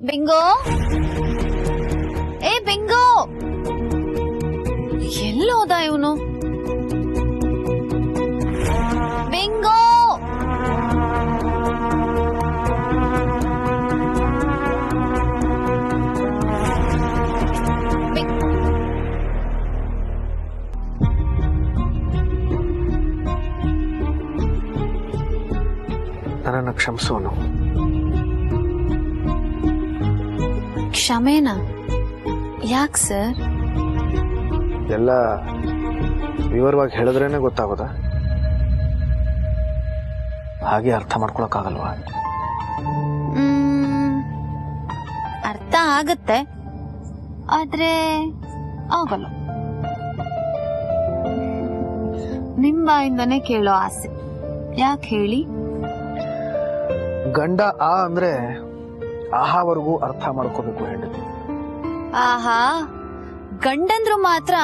Bingo, ಏ bingo, ಎಲ್ಲೋದ ಇವನು? Bingo, ನನ್ನನ್ನು ಕ್ಷಮಿಸೋನು. ಕ್ಷಮೇನಾ? ಯಾಕೆ ಸರ್? ಎಲ್ಲ ವಿವರವಾಗಿ ಹೇಳಿದ್ರೇನೆ ಗೊತ್ತಾಗೋದಾ? ಹಾಗೆ ಅರ್ಥ ಮಾಡ್ಕೊಳಕ್ಕಾಗಲ್ವಾ? ಅರ್ಥ ಆಗತ್ತೆ, ಆದ್ರೆ ಆಗಲ್ಲ. ನಿಮ್ಮ ಬಾಯಿಂದನೇ ಕೇಳೋ ಆಸೆ. ಯಾಕೆ ಹೇಳಿ? ಗಂಡ ಆ ಅಂದ್ರೆ ಆಹಾವರೆಗೂ ಅರ್ಥ ಮಾಡ್ಕೋಬೇಕು ಹೆಂಡತಿ. ಆಹಾ, ಗಂಡಂದ್ರು ಮಾತ್ರ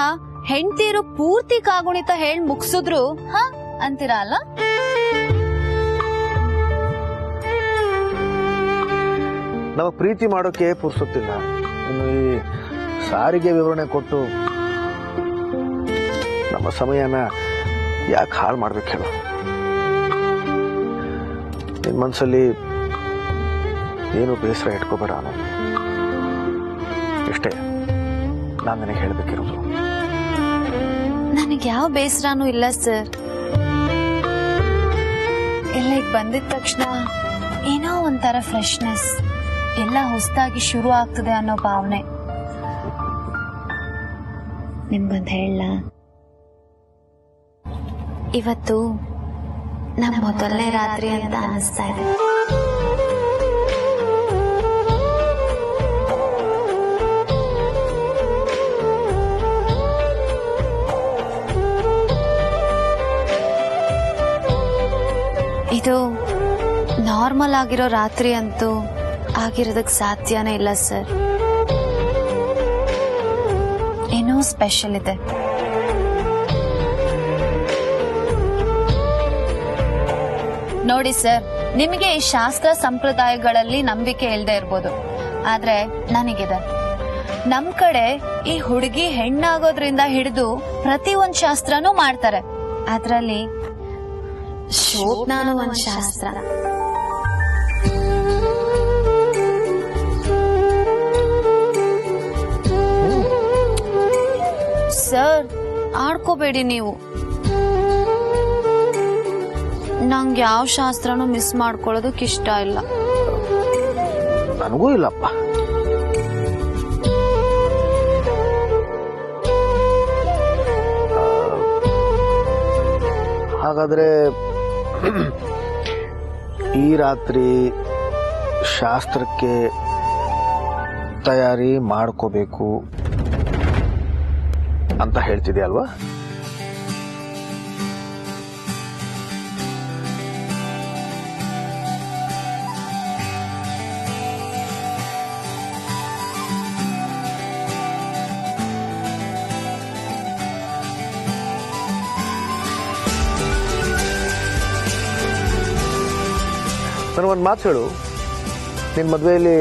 ಹೆಂಡತಿರು ಪೂರ್ತಿ ಕಾಗುಣಿತ ಹೇಳ್ ಮುಗ್ಸಿದ್ರು ಹ ಅಂತೀರ ಅಲ್ಲ? ನಾವು ಪ್ರೀತಿ ಮಾಡೋಕೆ ಪುರ್ಸೊತ್ತಿಲ್ಲ. ಇನ್ನು ಈ ಸಾರಿಗೆ ವಿವರಣೆ ಕೊಟ್ಟು ನಮ್ಮ ಸಮಯನ ಯಾಕೆ ಹಾಳು ಮಾಡ್ಬೇಕು ಹೇಳು? ನಿನ್ ಮನ್ಸಲ್ಲಿ ಏನು ಬೇಸರ ಇಟ್ಕೋಬೇಡ. ಇಷ್ಟೇ ನಾನು ನಿನಗೆ ಹೇಳ್ಬೇಕಿರೋದು. ನನಗೆ ಯಾವ ಬೇಸರನೂ ಇಲ್ಲ ಸರ್. ಇಲ್ಲಿಗೆ ಬಂದಿದ ತಕ್ಷಣ ಏನೋ ಒಂಥರ ಫ್ರೆಶ್ನೆಸ್, ಎಲ್ಲ ಹೊಸದಾಗಿ ಶುರು ಆಗ್ತದೆ ಅನ್ನೋ ಭಾವನೆ. ನಿಮ್ಗೊಂದು ಹೇಳ, ಇವತ್ತು ನಮ್ಮ ಮೊದಲನೇ ರಾತ್ರಿ ಅಂತ ಅನಿಸ್ತಾ ಇದೆ. ಇದು ನಾರ್ಮಲ್ ಆಗಿರೋ ರಾತ್ರಿ ಅಂತೂ ಆಗಿರೋದಕ್ಕೆ ಸಾಧ್ಯನೇ ಇಲ್ಲ ಸರ್. ಏನೋ ಸ್ಪೆಷಲ್ ಇದೆ. ನೋಡಿ ಸರ್, ನಿಮಗೆ ಈ ಶಾಸ್ತ್ರ ಸಂಪ್ರದಾಯಗಳಲ್ಲಿ ನಂಬಿಕೆ ಇಲ್ಲದೆ ಇರ್ಬೋದು, ಆದ್ರೆ ನನಗಿದೆ. ನಮ್ ಕಡೆ ಈ ಹುಡುಗಿ ಹೆಣ್ಣಾಗೋದ್ರಿಂದ ಹಿಡಿದು ಪ್ರತಿ ಒಂದ್ ಶಾಸ್ತ್ರನೂ ಮಾಡ್ತಾರೆ. ಅದ್ರಲ್ಲಿ ಶೋಭನಾನು ಒಂದ್ ಶಾಸ್ತ್ರ. ಸರ್, ಆಡ್ಕೋಬೇಡಿ ನೀವು. ನಂಗೆ ಯಾವ ಶಾಸ್ತ್ರನೂ ಮಿಸ್ ಮಾಡ್ಕೊಳ್ಳೋದಕ್ಕೆ ಇಷ್ಟ ಇಲ್ಲ. ನನಗೂ ಇಲ್ಲಪ್ಪ. ಹಾಗಾದ್ರೆ ಈ ರಾತ್ರಿ ಶಾಸ್ತ್ರಕ್ಕೆ ತಯಾರಿ ಮಾಡ್ಕೋಬೇಕು ಅಂತ ಹೇಳ್ತಿದೆ ಅಲ್ವಾ? ನನಗೊಂದು ಮಾತು ಹೇಳು, ನಿನ್ನ ಮದುವೆಯಲ್ಲಿ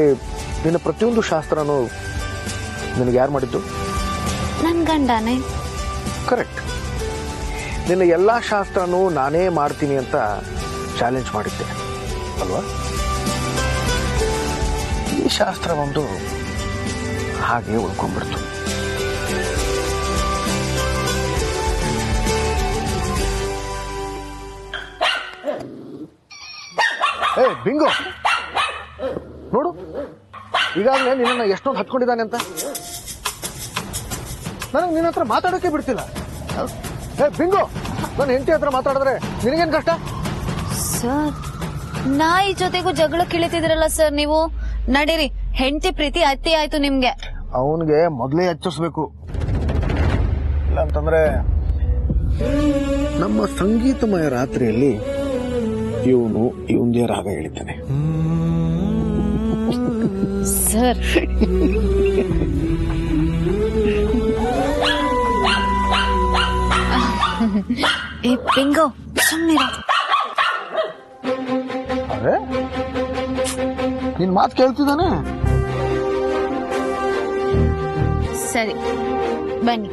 ನಿನ್ನ ಪ್ರತಿಯೊಂದು ಶಾಸ್ತ್ರನೂ ನಿನಗೆ ಯಾರು ಮಾಡಿದ್ದು? ನನ್ ಗಂಡನೇ. ಕರೆಕ್ಟ್. ನಿನ್ನ ಎಲ್ಲಾ ಶಾಸ್ತ್ರನೂ ನಾನೇ ಮಾಡ್ತೀನಿ ಅಂತ ಚಾಲೆಂಜ್ ಮಾಡಿದ್ದೆ ಅಲ್ವಾ? ಈ ಶಾಸ್ತ್ರ ಒಂದು ಹಾಗೆ ಉಳ್ಕೊಂಡ್ಬಿಡ್ತು. ಏ ಬಿಂಗೋ, ನೋಡು ಈಗಾಗಲೇ ನಿನ್ನ ಎಷ್ಟೊಂದು ಹತ್ಕೊಂಡಿದ್ದಾನೆ ಅಂತ. ನನಗೆ ನಿನ್ನ ಹತ್ರ ಮಾತಾಡೋಕೆ ಬಿಡ್ತಿಲ್ಲ. ಏ ಬಿಂಗೋ, ನನ್ನ ಹೆಂಡತಿ ಹತ್ರ ಮಾತಾಡಿದ್ರೆ ನಿನಗೇನ್ ಕಷ್ಟ? ಸರ್, ನಾಯಿ ಜೊತೆಗೂ ಜಗಳ ಕಿಳಿತಿದ್ರಲ್ಲ ಸರ್ ನೀವು. ನಡೀರಿ, ಹೆಂಡತಿ ಪ್ರೀತಿ ಅತಿ ಆಯ್ತು ನಿಮ್ಗೆ. ಅವನ್ಗೆ ಮೊದಲೇ ಎಚ್ಚರಿಸ್ಬೇಕು, ಇಲ್ಲ ಅಂತಂದ್ರೆ ನಮ್ಮ ಸಂಗೀತಮಯ ರಾತ್ರಿಯಲ್ಲಿ ಇವಂದೇ ರಾಗ ಹೇಳಿದ್ದಾನೆ. ಸರ್, ಏ ಬಿಂಗೋ, ಸುಮ್ಮನೆ. ಅರೆ, ನಿನ್ ಮಾತು ಕೇಳ್ತಿದ್ದಾನೆ. ಸರಿ ಬನ್ನಿ.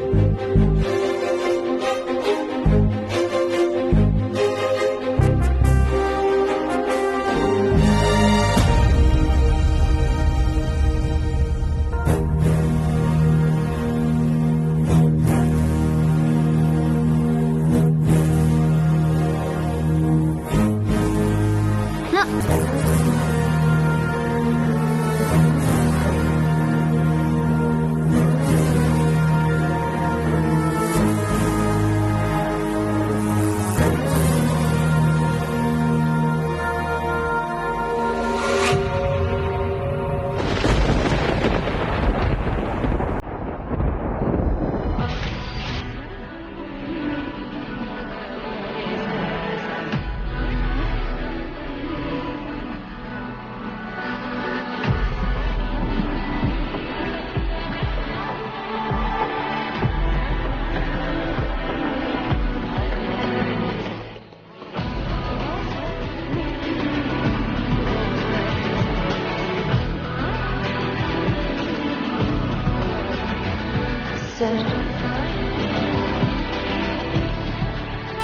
ಸರ್,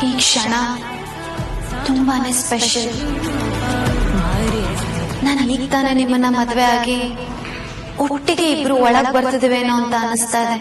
ಈ ಕ್ಷಣ ತುಂಬಾನೇ ಸ್ಪೆಷಲ್. ನಾನು ಈಗ ತಾನೇ ನಿಮ್ಮನ್ನ ಮದ್ವೆ ಆಗಿ ಒಟ್ಟಿಗೆ ಇಬ್ರು ಒಳಗ್ ಬರ್ತಿದ್ದೇವೇನೋ ಅಂತ ಅನಿಸ್ತಾ ಇದೆ.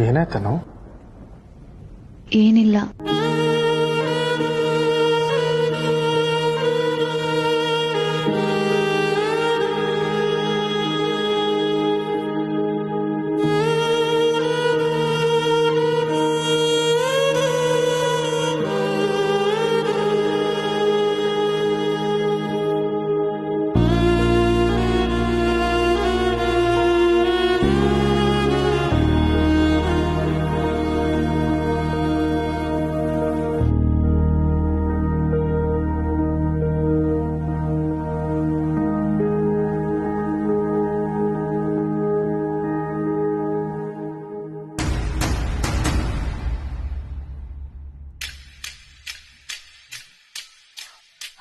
ಏನಾಯ್ತನು? ಏನಿಲ್ಲ.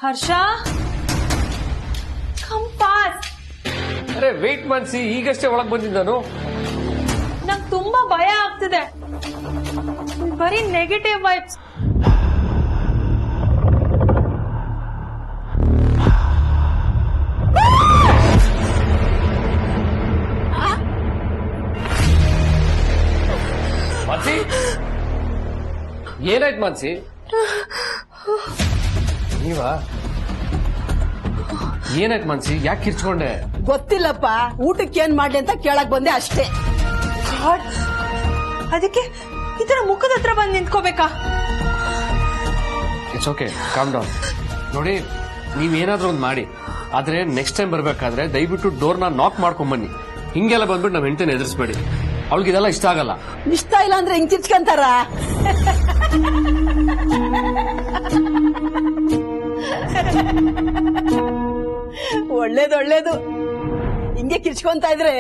ಹರ್ಷ, ಕಮ್ ಫಾಸ್ಟ್. ಅರೆ ವೇಟ್ ಮಾಡಿಸಿ, ಈಗಷ್ಟೇ ಒಳಗ್ ಬಂದಿದ್ದ ನಾನು. ನಂಗೆ ತುಂಬಾ ಭಯ ಆಗ್ತಿದೆ. ಬರೀ ನೆಗೆಟಿವ್ ವೈಬ್ಸ್. ಮಾನ್ಸಿ, ಏನಾಯ್ತು ಮಾನ್ಸಿ? ನೀವಾ? ಏನಾಯ್ತು ಮಾನ್ಸಿ? ಯಾಕೆ ಕಿರ್ಚ್ಕೊಂಡೆ? ಗೊತ್ತಿಲ್ಲಪ್ಪ, ಊಟಕ್ಕೆ ಏನ್ ಮಾಡ್ಲಿ ಅಂತ ಕೇಳಕ್ ಬಂದೆ ಅಷ್ಟೇ. ಅದಕ್ಕೆ ಇದರ ಮುಖದ ಹತ್ರ ಬಂದು ನಿಂತ್ಕೋಬೇಕಾ? It's okay, calm down. ನೋಡಿ, ನೀವೇನಾದ್ರೂ ಒಂದು ಮಾಡಿ, ಆದ್ರೆ ನೆಕ್ಸ್ಟ್ ಟೈಮ್ ಬರ್ಬೇಕಾದ್ರೆ ದಯವಿಟ್ಟು ಡೋರ್ನ ನಾಕ್ ಮಾಡ್ಕೊಂಡ್ ಬನ್ನಿ. ಹಿಂಗೆಲ್ಲ ಬಂದ್ಬಿಟ್ಟು ನಮ್ಮ ಹೆಂಡತಿನ ಎದುರಿಸ್ಬೇಡಿ. ಅವಳಿಗಿದೆಲ್ಲ ಇಷ್ಟ ಆಗಲ್ಲ. ಇಷ್ಟ ಇಲ್ಲ ಅಂದ್ರೆ ಹಿಂಗ್ ಕಿರ್ಚ್ಕೊಂತಾರ? ಒಳ್ಳೇದು ಒಳ್ಳೇದು. ಹಿಂಗೆ ಕಿರ್ಚ್ಕೊಂತ ಇದ್ರೆ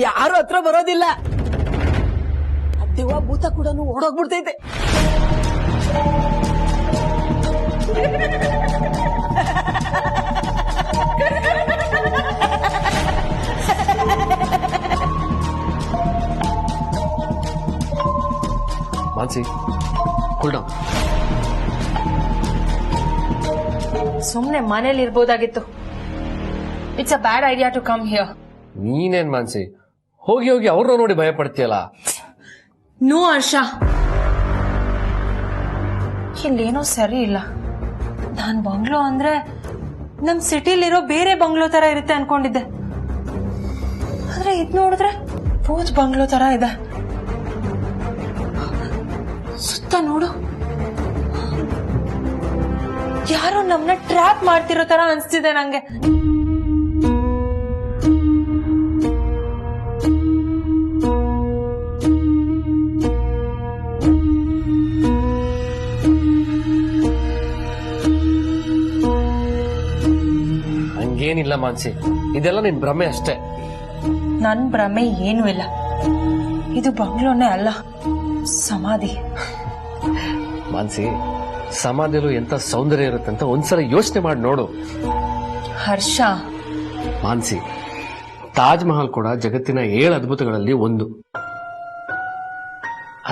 ಯಾರು ಹತ್ರ ಬರೋದಿಲ್ಲ. ದೆವ್ವ ಭೂತ ಕೂಡ ಓಡೋಗ್ಬಿಡ್ತೈತೆ. Mansi cool down. ಸುಮ್ನೆ ಮನೇಲಿ ಇರ್ಬೋದಾಗಿತ್ತು. It's a bad idea to come here. ನೀನೇನ್ ಮಾನ್ಸಿ ಹೋಗಿ ಹೋಗಿ ಅವ್ರನ್ನ ನೋಡಿ ಭಯ ಪಡ್ತೀಯಲ್ಲ. ನೋ ಹರ್ಷ, ಇಲ್ಲೇನೋ ಸರಿ ಇಲ್ಲ. ನಾನ್ ಬಂಗ್ಲೋ ಅಂದ್ರೆ ನಮ್ ಸಿಟಿಲಿರೋ ಬೇರೆ ಬಂಗ್ಲೋ ತರ ಇರುತ್ತೆ ಅನ್ಕೊಂಡಿದ್ದೆ. ಆದ್ರೆ ಇದ್ ನೋಡಿದ್ರೆ ಭೂತ್ ಬಂಗ್ಲೋ ತರ ಇದೆ. ಸುತ್ತ ನೋಡು, ಯಾರೋ ನಮ್ನ ಟ್ರ್ಯಾಪ್ ಮಾಡ್ತಿರೋ ತರ ಅನ್ಸ್ತಿದೆ ನಂಗೆ. ಹಂಗೇನಿಲ್ಲ ಮಾನ್ಸಿ, ಇದೆಲ್ಲ ನಿನ್ ಭ್ರಮೆ ಅಷ್ಟೇ. ನನ್ ಭ್ರಮೆ ಏನೂ ಇಲ್ಲ. ಇದು ಬಂಗ್ಲೋನೇ ಅಲ್ಲ, ಸಮಾಧಿ. ಮಾನ್ಸಿ, ಸಮಾಧಿಯಲ್ಲೂ ಎಂತ ಸೌಂದರ್ಯ ಇರುತ್ತೆ ಅಂತ ಒಂದ್ಸಲ ಯೋಚನೆ ಮಾಡಿ ನೋಡು. ಹರ್ಷ, ಮಾನ್ಸಿ, ತಾಜ್ ಮಹಲ್ ಕೂಡ ಜಗತ್ತಿನ 7 ಅದ್ಭುತಗಳಲ್ಲಿ ಒಂದು.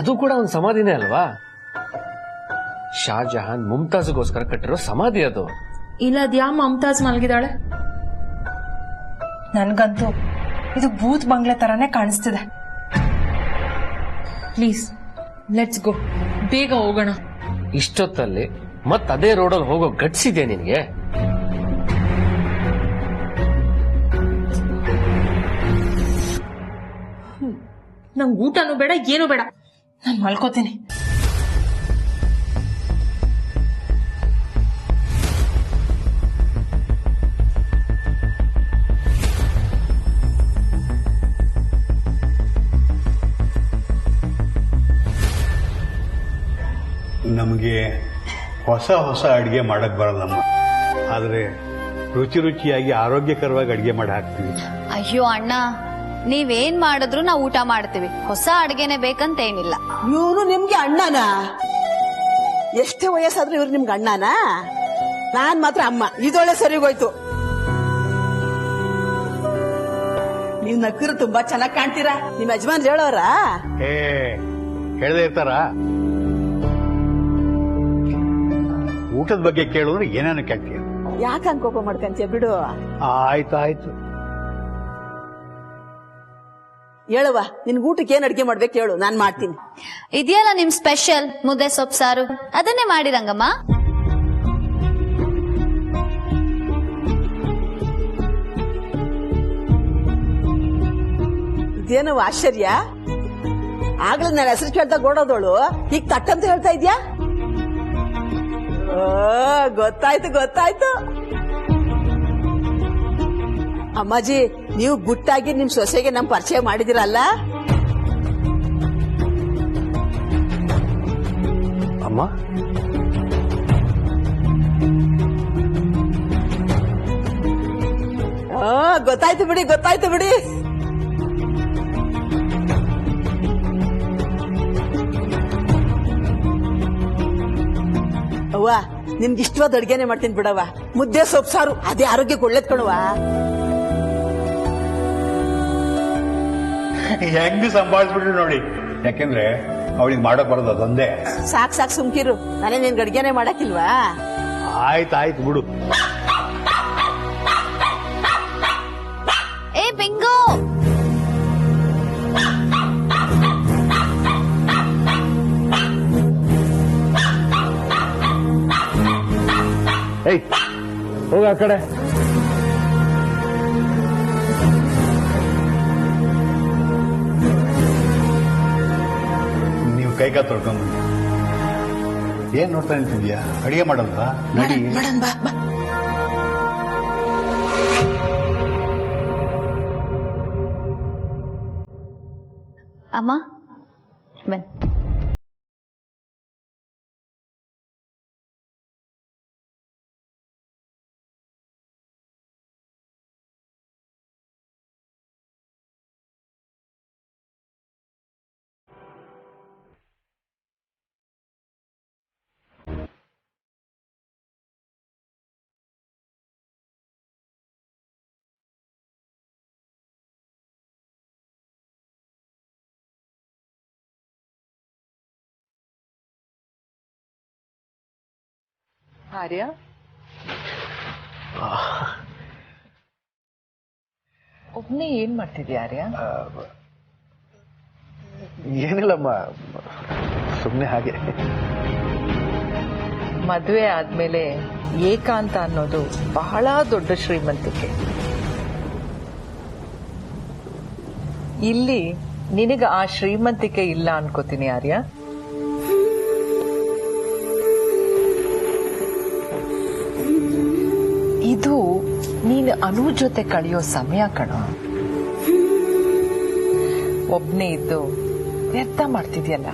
ಅದು ಕೂಡ ಒಂದು ಸಮಾಧಿನೇ ಅಲ್ವಾ? ಶಾಜಹಾನ್ ಮುಮ್ತಾಜ್ಗೋಸ್ಕರ ಕಟ್ಟಿರೋ ಸಮಾಧಿ ಅದು. ಇಲ್ಲದ್ಯಾ ಮಮತಾಜ್ ಮಲ್ಗಿದಾಳೆ? ನನ್ಗಂತೂ ಇದು ಭೂತ್ ಬಂಗ್ಲೆ ತರಾನೇ ಕಾಣಿಸ್ತಿದೆ. ಪ್ಲೀಸ್ ಲೆಟ್ಸ್ ಗೋ, ಬೇಗ ಹೋಗೋಣ. ಇಷ್ಟೊತ್ತಲ್ಲಿ ಮತ್ ಅದೇ ರೋಡಲ್ಲಿ ಹೋಗೋ ಗಟ್ಸ್ ಇದೆ ನಿನ್ಗೆ? ನಂಗೆ ಊಟನೂ ಬೇಡ, ಏನೂ ಬೇಡ, ನಾನು ಮಲ್ಕೋತೀನಿ. ನಮಗೆ ಹೊಸ ಹೊಸ ಅಡುಗೆ ಮಾಡಕ್ ಬರಲ್ಲಮ್ಮ, ಆದರೆ ರುಚಿ ರುಚಿಯಾಗಿ ಆರೋಗ್ಯಕರವಾಗಿ ಅಡುಗೆ ಮಾಡಿ ಹಾಕ್ತೀವಿ. ಅಯ್ಯೋ ಅಣ್ಣ, ನೀವೇನ್ ಮಾಡಿದ್ರು ನಾವು ಊಟ ಮಾಡ್ತೀವಿ. ಹೊಸ ಅಡ್ಗೆನೆ ಬೇಕಂತ ಏನಿಲ್ಲ. ಇವ್ರು ನಿಮ್ಗೆ ಅಣ್ಣನ? ಎಷ್ಟೇ ವಯಸ್ಸಾದ್ರೂ ಇವ್ರು ನಿಮ್ಗೆ ಅಣ್ಣನ? ನಾನ್ ಮಾತ್ರ ಅಮ್ಮ. ಇದೊಳ್ಳೆ ಸರಿಗೋಯ್ತು. ನೀವ್ ನಕ್ಕರು ತುಂಬಾ ಚೆನ್ನಾಗ್ ಕಾಣ್ತೀರಾ. ನಿಮ್ ಯಜಮಾನ್ ಹೇಳೋರ? ಹೇಳದೇ ಇರ್ತಾರ? ಊಟದ ಬಗ್ಗೆ ಕೇಳಿದ್ರೆ ಏನೇನು ಕೇಳ್ತೀಯ? ಯಾಕೆ ಕೋಪ ಮಾಡ್ಕಂತೀಯ? ಬಿಡು. ಆಯ್ತಾಯ್ತು, ಹೇಳುವ, ನಿನ್ ಊಟಕ್ಕೆ ಏನ್ ಅಡ್ಗೆ ಮಾಡ್ಬೇಕು ಹೇಳು, ನಾನ್ ಮಾಡ್ತೀನಿ. ಇದೆಯಲ್ಲ ನಿಮ್ ಸ್ಪೆಷಲ್ ಮುದ್ದೆ ಸೊಪ್ಪು ಸಾರು, ಅದನ್ನೇ ಮಾಡಿರಂಗಮ್ಮ. ಇದೇನು ಆಶ್ಚರ್ಯ? ಆಗ್ಲೇ ನನ್ನ ಹೆಸರು ಕೇಳ್ತಾ ಗೋಡೋದೋಳು ಈಗ ತಟ್ಟಂತ ಹೇಳ್ತಾ ಇದ್ಯಾ? ಗೊತ್ತಾಯ್ತು ಗೊತ್ತಾಯ್ತು. ಅಮ್ಮಾಜಿ, ನೀವು ಗುಟ್ಟಾಗಿ ನಿಮ್ ಸೊಸೆಗೆ ನಮ್ ಪರಿಚಯ ಮಾಡಿದಿರಲ್ಲ? ಅಮ್ಮ, ಗೊತ್ತಾಯ್ತು ಬಿಡಿ, ಗೊತ್ತಾಯ್ತು ಬಿಡಿ. ಅವ್ವ, ನಿಮ್ಗೆ ಇಷ್ಟವಾದ ಅಡ್ಗೆನೆ ಮಾಡ್ತೀನಿ ಬಿಡವ. ಮುದ್ದೆ ಸೊಪ್ಪು ಸಾರು, ಅದೇ ಆರೋಗ್ಯಕ್ಕೆ ಒಳ್ಳೇದ್ ಕಣವ. ಹೆಂಗ್ ಸಂಭಾಳಿಸ್ಬಿಟ್ರು ನೋಡಿ. ಯಾಕೆಂದ್ರೆ ಅವಳಿಗೆ ಮಾಡಕ್ ಬರೋದು ಅದೊಂದೇ. ಸಾಕ್ ಸಾಕ್ ಸುಮ್ಕಿರು, ನಾನೇ ನಿನ್ಗೆ ಅಡ್ಗೆನೆ ಮಾಡಕ್ಕಿಲ್ವಾ? ಆಯ್ತಾಯ್ತು ಬಿಡು. ಏ ಬಿಂಗೋ, ಏಯ್ ಹೋಗ ಆ ಕಡೆ. ನೀವು ಕೈಗ ತೊಳ್ಕೊಂಡ್ಬಂದು ಏನ್ ನೋಡ್ತಾ ನಿಂತಿದ್ಯಾ? ಅಡಿಗೆ ಮಾಡಲ್ವಾ? ನಡಿ. ಮಾಡನ್ ಬಾ ಬಾ. ಅಮ್ಮ ಬನ್ನಿ. ಆರ್ಯ, ಒಬ್ನೇ ಏನ್ ಮಾಡ್ತಿದ್ಯಾ ಆರ್ಯ? ಏನಿಲ್ಲಮ್ಮ, ಸುಮ್ಮನೆ ಹಾಗೆ. ಮದುವೆ ಆದ್ಮೇಲೆ ಏಕಾಂತ ಅನ್ನೋದು ಬಹಳ ದೊಡ್ಡ ಶ್ರೀಮಂತಿಕೆ. ಇಲ್ಲಿ ನಿನಗ ಆ ಶ್ರೀಮಂತಿಕೆ ಇಲ್ಲ ಅನ್ಕೋತೀನಿ ಆರ್ಯ. ಇದು ನೀನು ಅನು ಜೊತೆ ಕಳೆಯೋ ಸಮಯ ಕಣ. ಒಬ್ನೇ ಇದ್ದು ವ್ಯರ್ಥ ಮಾಡ್ತಿದ್ಯಲ್ಲ.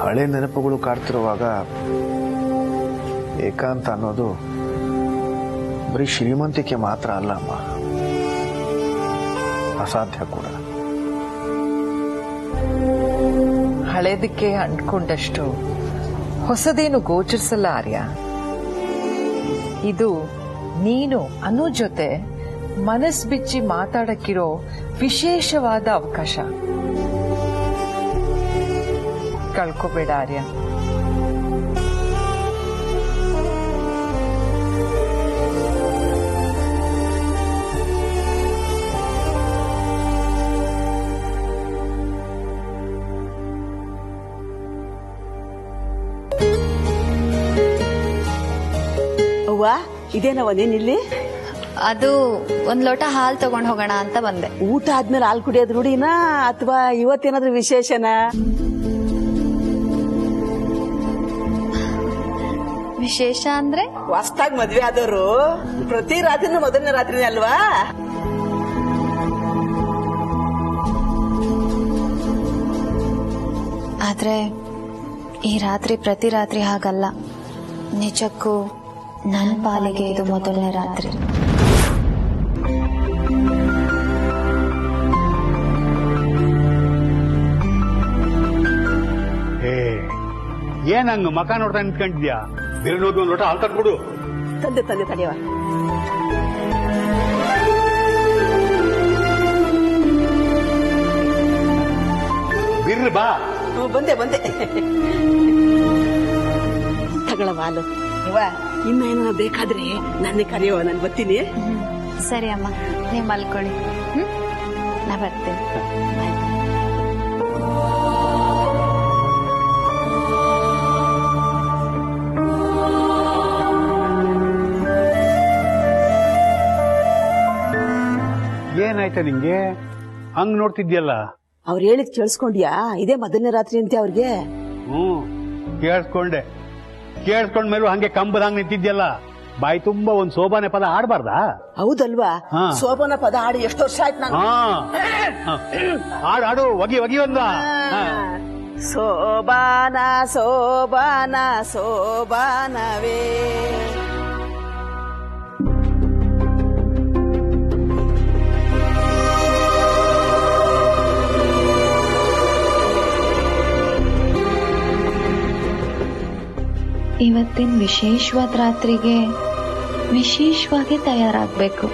ಹಳೆ ನೆನಪುಗಳು ಕಾಡ್ತಿರುವಾಗ ಏಕಾಂತ ಅನ್ನೋದು ಬರೀ ಶ್ರೀಮಂತಿಕೆ ಮಾತ್ರ ಅಲ್ಲ ಅಮ್ಮ, ಅಸಾಧ್ಯ ಕೂಡ. ಹಳೇದಕ್ಕೆ ಅಂಟ್ಕೊಂಡಷ್ಟು ಹೊಸದೇನು ಗೋಚರಿಸಲ್ಲ ಆರ್ಯ. ಇದು ನೀನು ಅನು ಜೊತೆ ಮನಸ್ ಬಿಚ್ಚಿ ಮಾತಾಡಕ್ಕಿರೋ ವಿಶೇಷವಾದ ಅವಕಾಶ. ಕಳ್ಕೋಬೇಡ ಆರ್ಯ. ಅವ್ವ, ಇದೇನವ ನೀನಿಲ್ಲಿ? ಅದು ಒಂದ್ ಲೋಟ ಹಾಲ್ ತಗೊಂಡ್ ಹೋಗೋಣ ಅಂತ ಬಂದೆ. ಊಟ ಆದ್ಮೇಲೆ ಹಾಲು ಕುಡಿಯೋದು ರೂಢಿನಾ ಅಥವಾ ಇವತ್ತೇನಾದ್ರೂ ವಿಶೇಷನಾ? ವಿಶೇಷ ಅಂದ್ರೆ ಹೊಸ್ದಾಗ್ ಮದ್ವೆ ಆದವರು ಪ್ರತಿ ರಾತ್ರಿನೂ ಮೊದಲನೇ ರಾತ್ರಿನೇ ಅಲ್ವಾ? ಆದ್ರೆ ಈ ರಾತ್ರಿ ಪ್ರತಿ ರಾತ್ರಿ ಹಾಗಲ್ಲ. ನಿಜಕ್ಕೂ ನನ್ನ ಪಾಲಿಗೆ ಇದು ಮೊದಲನೇ ರಾತ್ರಿ. ಏನ್ ಹಂಗ ಮಕ ನೋಡ್ತಾ ನಿಂತ್ಕೊಂಡಿದ್ಯಾ? ಬೇರೆ ಹೋಗಿ ಒಂದ್ ಲೋಟ ಹಾಲು ತಂದ್ಕೊಡು. ತಂದೆ ತಡೆಯವ. ಬಿರ್ರಿ ಬಾ. ಬಂದೆ ತಗೊಳವ ಹಾಲು. ಇವ ಇನ್ನ ಏನಾರ ಬೇಕಾದ್ರೆ ನನ್ನ ಕರೆಯವ, ನಾನು ಬರ್ತೀನಿ. ಸರಿ ಅಮ್ಮ, ನೀವು ಮಲ್ಕೊಳ್ಳಿ. ನಾ ಬರ್ತೇನೆ. ಏನಾಯ್ತಾ ನಿಂಗೆ? ಹಂಗ್ ನೋಡ್ತಿದ್ಯಲ್ಲ. ಅವ್ರು ಹೇಳಿದ್ ಕೇಳಿಸ್ಕೊಂಡ್ಯಾ? ಇದೇ ಮೊದಲನೇ ರಾತ್ರಿ ಅಂತೆ ಅವ್ರಿಗೆ. ಕೇಳಿಸ್ಕೊಂಡ್ ಮೇಲೂ ಹಂಗೆ ಕಂಬದಂಗ್ ನಿಂತಿದ್ಯಲ್ಲ. ಬಾಯಿ ತುಂಬಾ ಒಂದ್ ಸೋಬಾನೆ ಪದ ಆಡ್ಬಾರ್ದಾ? ಹೌದಲ್ವಾ? ಹಾ. ಶೋಭನ ಪದ ಆಡಿ ಎಷ್ಟು ವರ್ಷ ಆಯ್ತು ನಾನು. ಆಡು ಒಗಿ ಒಂದ. ಸೋಬಾನ ಸೋಬಾನ ಸೋಬಾನವೇ. ಇವತ್ತಿನ ವಿಶೇಷವಾದ ರಾತ್ರಿಗೆ ವಿಶೇಷವಾಗಿ ತಯಾರಾಗಬೇಕು.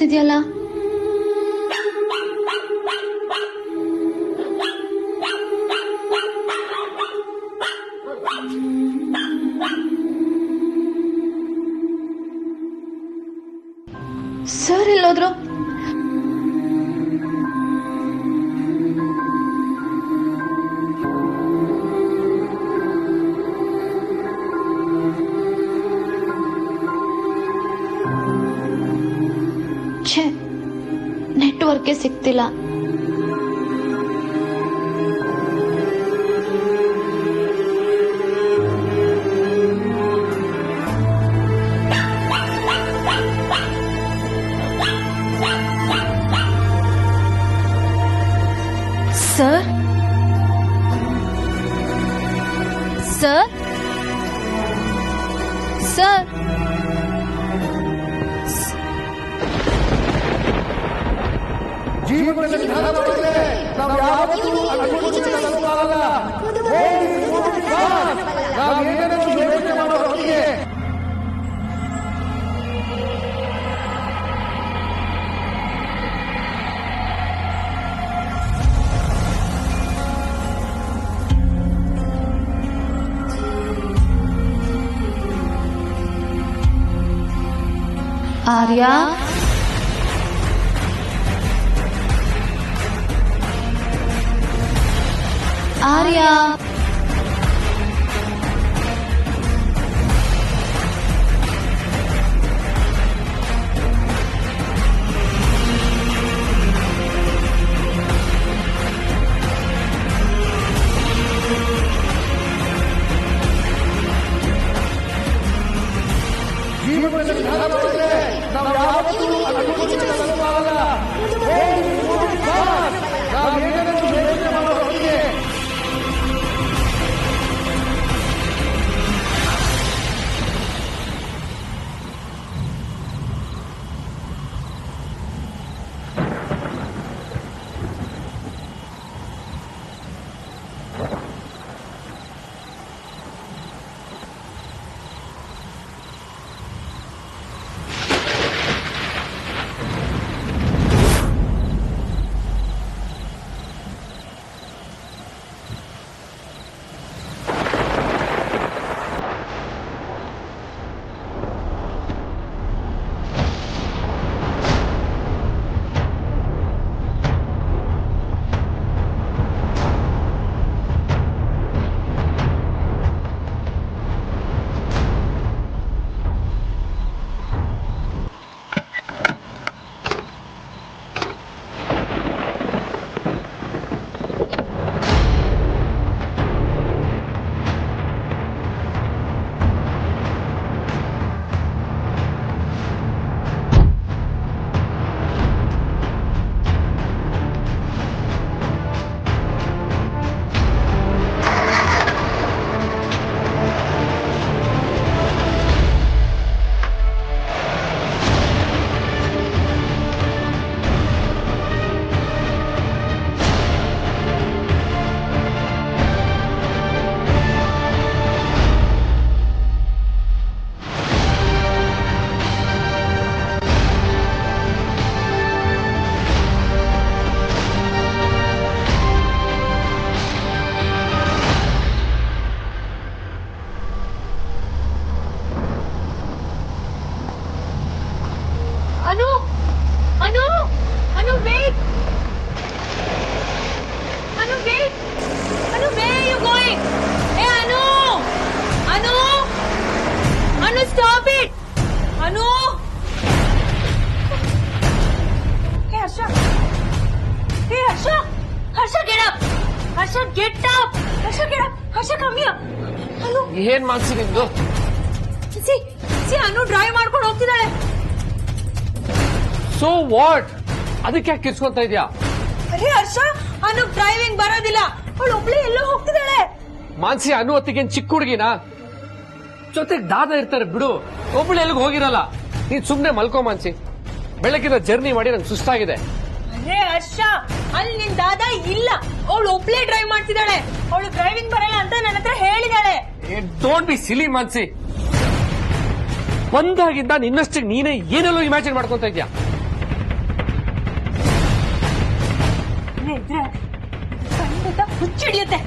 ಅನಿಸ್ತಿದ್ಯಲ್ಲ. ಸರ್ ಎಲ್ಲೋದ್ರು? ಛೇ, ನೆಟ್ವರ್ಕೇ ಸಿಗ್ತಿಲ್ಲ. Sir sir sir Arya, Arya, Anu, Anu, Anu, wait. Anu, wait. Anu, where are you going? Hey, Anu! Anu! Anu, stop it! Anu! Hey, Harsha! Hey, Harsha! Harsha, get up! Harsha, get up! Harsha, get up! Harsha, come here! Anu! ಏನ್ ಮಾನ್ಸಿ ನಿಮ್ದು? See, Anu drive ಮಾಡ್ಕೊಂಡು ಹೋಗ್ತಿದ್ದಾಳೆ. So what? ಅದಕ್ಕೆ ಯಾಕೆ ಕಿರ್ಸ್ಕೊಂತ ಇದ್ಯಾ? ಅರೆ ಹರ್ಷ, ಅನು driving ಬರೋದಿಲ್ಲ, ಅವಳು ಒಬ್ಳೆ ಎಲ್ಲೋ ಹೋಗ್ತಿದ್ದಾಳೆ. ಮಾನ್ಸಿ ಅನು ಹೊತ್ತಿಗೇನ್ ಚಿಕ್ಕ ಹುಡುಗಿನ? ಜೊತೆಗೆ ದಾದ ಇರ್ತಾರೆ ಬಿಡು, ಒಬ್ಳು ಎಲ್ಲಿಗೆ ಹೋಗಿರಲ್ಲ. ನೀನ್ ಸುಮ್ನೆ ಮಲ್ಕೋ ಮಾನ್ಸಿ, ಬೆಳಗಿನ ಜರ್ನಿ ಮಾಡಿ ನಂಗೆ ಸುಸ್ತಾಗಿದೆ. ಅರೆ ಹರ್ಷ, ಅಲ್ಲಿ ನಿನ್ ದಾದ ಇಲ್ಲ, ಅವಳು ಒಬ್ಳೆ ಡ್ರೈವ್ ಮಾಡ್ತಿದ್ದಾಳೆ. ಅವಳು ಡ್ರೈವಿಂಗ್ ಬರಲ್ಲ ಅಂತ ನನ್ನ ಹತ್ರ ಹೇಳಿದಾಳೆ. Don't be silly Mansi. ಬಂದಾಗಿದ್ದ ನಿನ್ನಷ್ಟಕ್ಕೆ ನೀನೇ ಏನೆಲ್ಲೋ ಇಮ್ಯಾಜಿನ್ ಮಾಡ್ಕೊಂತ ಇದ್ಯಾ. ಇದ್ರೆ ಖಂಡಿತ ಹುಚ್ಚಿಡಿಯುತ್ತೆ.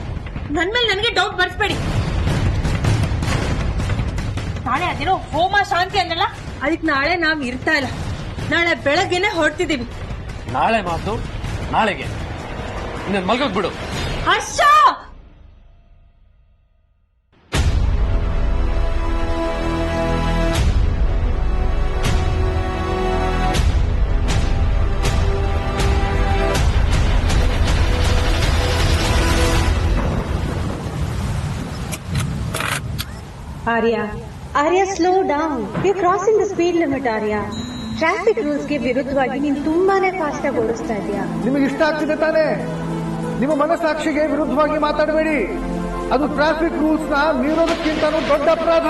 ನನ್ ಮೇಲೆ ನನಗೆ ಡೌಟ್ ಬರ್ಸ್ಬೇಡಿ. ನಾಳೆ ಅದೇನೋ ಹೋಮ ಶಾಂತಿ ಅನ್ನಲ್ಲ, ಅದಕ್ಕೆ ನಾಳೆ ನಾವ್ ಇರ್ತಾ ಇಲ್ಲ. ನಾಳೆ ಬೆಳಗ್ಗೆನೆ ಹೊರಡ್ತಿದೀವಿ. ನಾಳೆ ಮಾತು ನಾಳೆಗೆ. ಇನ್ನೊಂದು ಮಲ್ಗೋಗ್ ಬಿಡು. Harsha, Arya slow down. You crossing the speed limit Arya. Traffic ರೂಲ್ಸ್ಗೆ ವಿರುದ್ಧವಾಗಿ ನೀನು ತುಂಬಾನೇ ಫಾಸ್ಟ್ ಆಗಿ ಓಡಿಸ್ತಾ ಇದೀಯಾ. ನಿಮಗೆ ಇಷ್ಟ ಆಗ್ತಿದೆ ತಾನೇ? ನಿಮ್ಮ ಮನಸ್ಸಾಕ್ಷಿಗೆ ವಿರುದ್ಧವಾಗಿ ಮಾತಾಡಬೇಡಿ. ಅದು ಟ್ರಾಫಿಕ್ ರೂಲ್ಸ್ ನ ಮೀರೋದಕ್ಕಿಂತ ದೊಡ್ಡ ಅಪರಾಧ.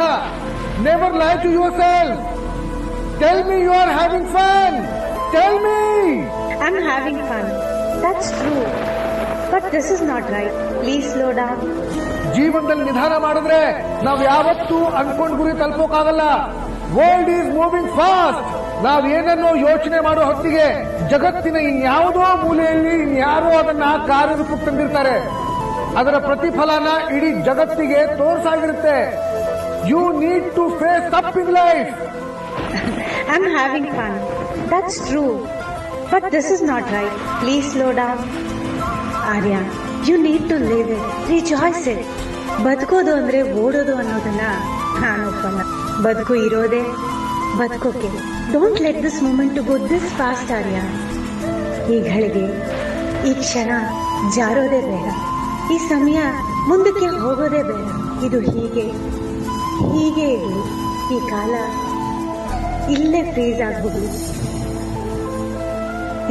Never lie to yourself. Tell me you are having fun. Tell me. I am having fun. That's true. But this is not right. Please slow down. ಜೀವನದಲ್ಲಿ ನಿಧಾನ ಮಾಡಿದ್ರೆ ನಾವು ಯಾವತ್ತೂ ಅನ್ಕೊಂಡ್ ಗುರಿ ತಲುಪೋಕ್ಕಾಗಲ್ಲ. World is moving fast. ನಾವ್ ಏನನ್ನೋ ಯೋಚನೆ ಮಾಡೋ ಹೊತ್ತಿಗೆ ಜಗತ್ತಿನ ಇನ್ಯಾವುದೋ ಮೂಲೆಯಲ್ಲಿ ಇನ್ಯಾರೋ ಅದನ್ನ ಕಾರ್ಯರೂಪಕ್ಕೆ ತಂದಿರ್ತಾರೆ. ಅದರ ಪ್ರತಿಫಲನ ಇಡೀ ಜಗತ್ತಿಗೆ ತೋರ್ಸಾಗಿರುತ್ತೆ. You need to face up in life. I am having fun. That's true. But this is not right. Please slow down. Arya, you need to live it. Rejoice it. ಬದುಕೋದು ಅಂದ್ರೆ ಓಡೋದು ಅನ್ನೋದನ್ನ ನಾನು ಒಪ್ಪಲ್ಲ. ಬದುಕು ಇರೋದೇ ಬದುಕೋಕೆ. Don't let this moment to go this fast Arya. ಈ ಘಳಿಗೆ, ಈ ಕ್ಷಣ ಜಾರೋದೇ ಬೇಡ. ಈ ಸಮಯ ಮುಂದಕ್ಕೆ ಹೋಗೋದೇ ಬೇಡ. ಇದು ಹೀಗೆ ಹೀಗೆ ಇರಲಿ. ಈ ಕಾಲ ಇಲ್ಲೇ ಫ್ರೀಸ್ ಆಗ್ಬೋದು.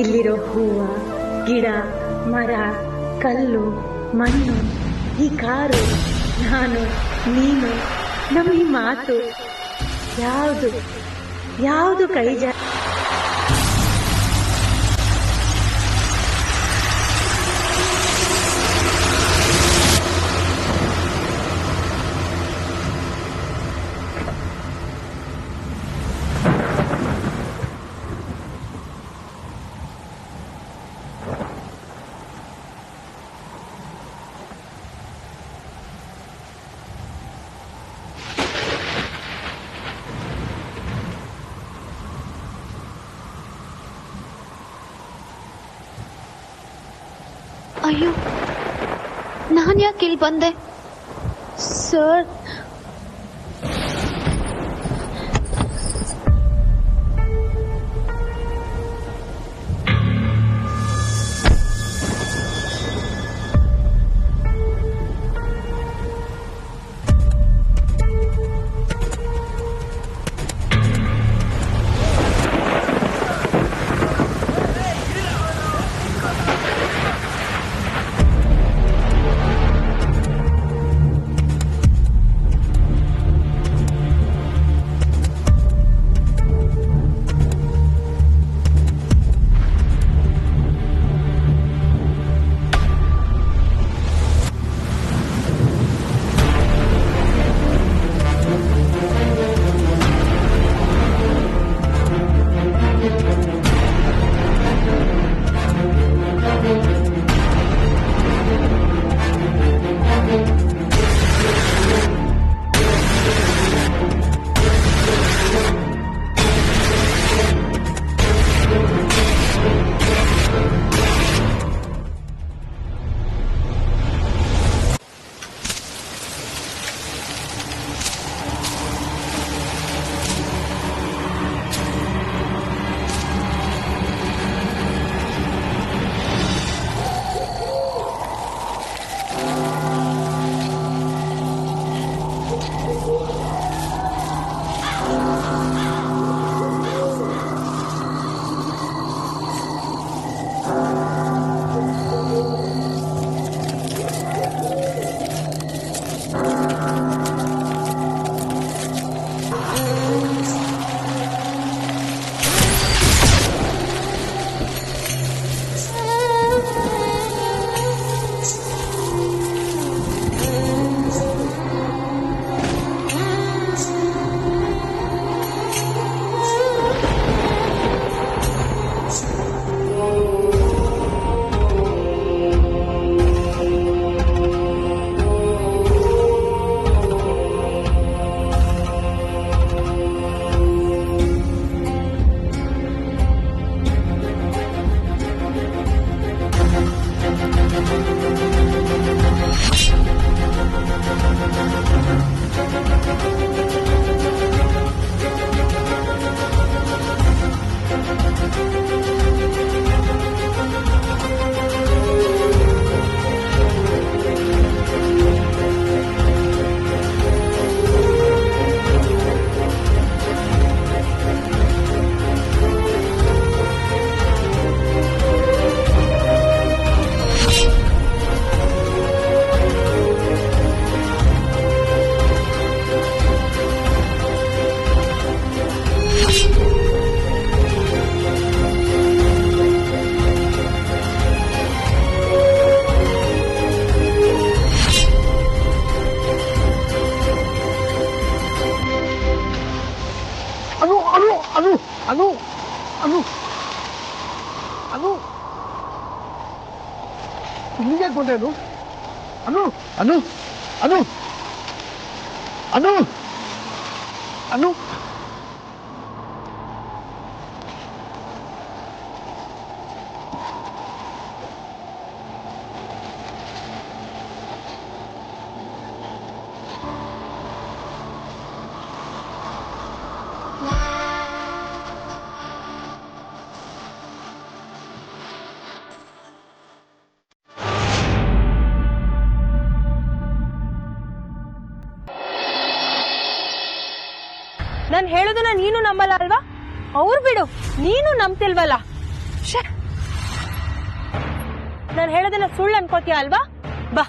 ಇಲ್ಲಿರೋ ಹೂವ, ಗಿಡ, ಮರ, ಕಲ್ಲು, ಮಣ್ಣು, ಈ ಕಾರು, ನಾನು, ನೀನು, ನಮ್ಮ ಈ ಮಾತು ಯಾವುದು ಕೈ ಅಯ್ಯೋ, ನಾನ್ ಯಾಕೆ ಇಲ್ಲಿ ಬಂದೆ ಸರ್? ಇಲ್ಲಿಗೆ ಬಂದೆ ಅನು ಅನು ಅನು ಅನು ಅನು ಅನು ನಾನು ಹೇಳೋದನ್ನ ನೀನು ನಂಬಲ್ಲ ಅಲ್ವಾ? ಅವ್ರು ಬಿಡು, ನೀನು ನಂಬ್ತಿಲ್ವಲ್ಲ. ನಾನು ಹೇಳೋದನ್ನ ಸುಳ್ಳು ಅನ್ಕೋತೀಯ ಅಲ್ವಾ? ಬಾ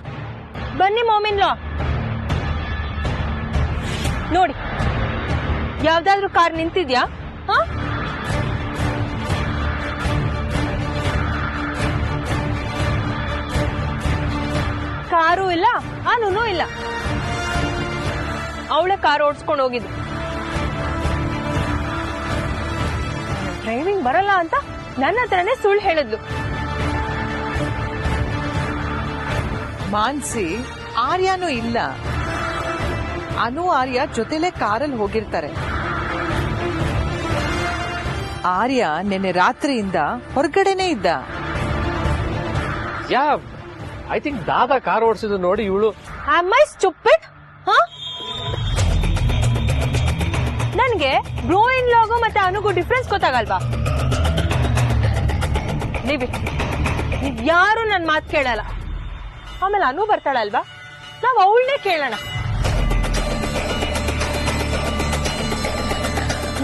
ಬನ್ನಿ ಮೊಮಿನ್ಲೋ, ನೋಡಿ ಯಾವ್ದಾದ್ರು ಕಾರ್ ನಿಂತಿದ್ಯಾ? ಹಾ, ಕಾರು ಇಲ್ಲ, ಆನೂ ಇಲ್ಲ. ಅವಳೆ ಕಾರ್ ಓಡಿಸ್ಕೊಂಡು ಹೋಗಿದ್ದು. ಡ್ರೈವಿಂಗ್ ಬರಲ್ಲ ಅಂತ ನನ್ನ ಹತ್ರನೇ ಸುಳ್ಳು ಹೇಳಿದ್ಲು. ಮಾನ್ಸಿ, ಆರ್ಯನೂ ಇಲ್ಲ. ಅನು ಆರ್ಯ ಜೊತೆಲೇ ಕಾರಲ್ಲಿ ಹೋಗಿರ್ತಾರೆ. ಆರ್ಯ ನಿನ್ನೆ ರಾತ್ರಿಯಿಂದ ಹೊರಗಡೆನೆ ಇದ್ದ. ಯಾ ಐ ಥಿಂಕ್ ದಾದಾ ಕಾರ್ ಓಡಿಸಿದ್ರು ನೋಡಿ ಇವಳು. Am I stupid? ನನ್ಗೆ ಬ್ರೋ ಇನ್ ಲಾಗು ಮತ್ತೆ ಅನುಗೂ ಡಿಫ್ರೆನ್ಸ್ ಗೊತ್ತಾಗಲ್ವಾ? ನೀವ್ ಯಾರು ನನ್ ಮಾತು ಕೇಳಲ್ಲ. ಆಮೇಲೆ ಅನು ಬರ್ತಾಳಲ್ವಾ, ನಾವ್ ಅವಳನ್ನೇ ಕೇಳೋಣ.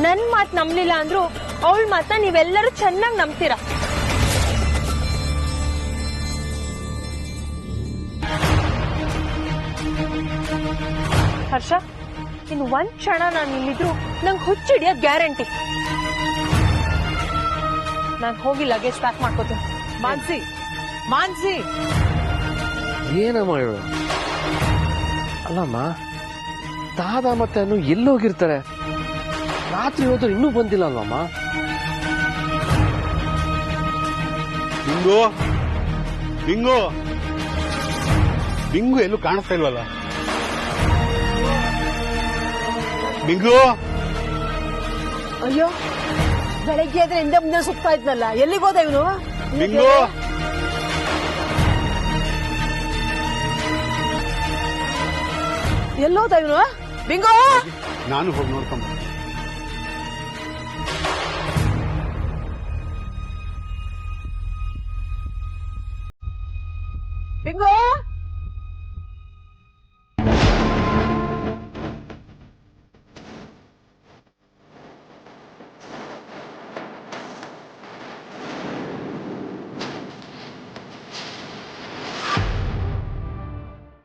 ನನ್ ಮಾತ್ ನಂಬ್ಲಿಲ್ಲ ಅಂದ್ರು ಅವಳ ಮಾತನ್ನ ನೀವೆಲ್ಲರೂ ಚೆನ್ನಾಗಿ ನಂಬ್ತೀರಾ. ಹರ್ಷ, ಇನ್ನು ಒಂದ್ ಕ್ಷಣ ನಾನು ಇಲ್ಲಿದ್ರು ನಂಗೆ ಹುಚ್ಚಿಡಿಯೋದ್ ಗ್ಯಾರಂಟಿ. ನಾನು ಹೋಗಿ ಲಗೇಜ್ ಪ್ಯಾಕ್ ಮಾಡ್ಕೋತೀನಿ. ಮಾನ್ಸಿ, ಮಾನ್ಸಿ, ಏನಮ್ಮ ಇವಳು? ಅಲ್ಲಮ್ಮ, ದಾದಾ ಮತ್ತೆ ಅನು ಎಲ್ಲೋಗಿರ್ತಾರೆ? ರಾತ್ರಿ ಹೋದ್ರು ಇನ್ನೂ ಬಂದಿಲ್ಲ ಅಲ್ವಮ್ಮ? ಬಿಂಗು ಬಿಂಗು ಬಿಂಗು ಎಲ್ಲೂ ಕಾಣಿಸ್ತಾ ಇಲ್ವಲ್ಲ? ಬಿಂಗು, ಅಯ್ಯೋ, ಬೆಳಗ್ಗೆ ಆದ್ರೆ ಹಿಂದೆ ಮುಂದೆ ಸುತ್ತಾ ಇದ್ನಲ್ಲ, ಎಲ್ಲಿಗೋದ ಇವನು? ಬಿಂಗು, ಎಲ್ಲೋದ ಇವನು? ಬಿಂಗೋ, ನಾನು ಹೋಗಿ ನೋಡ್ಕೊಂಬ. ಬಿಂಗೋ.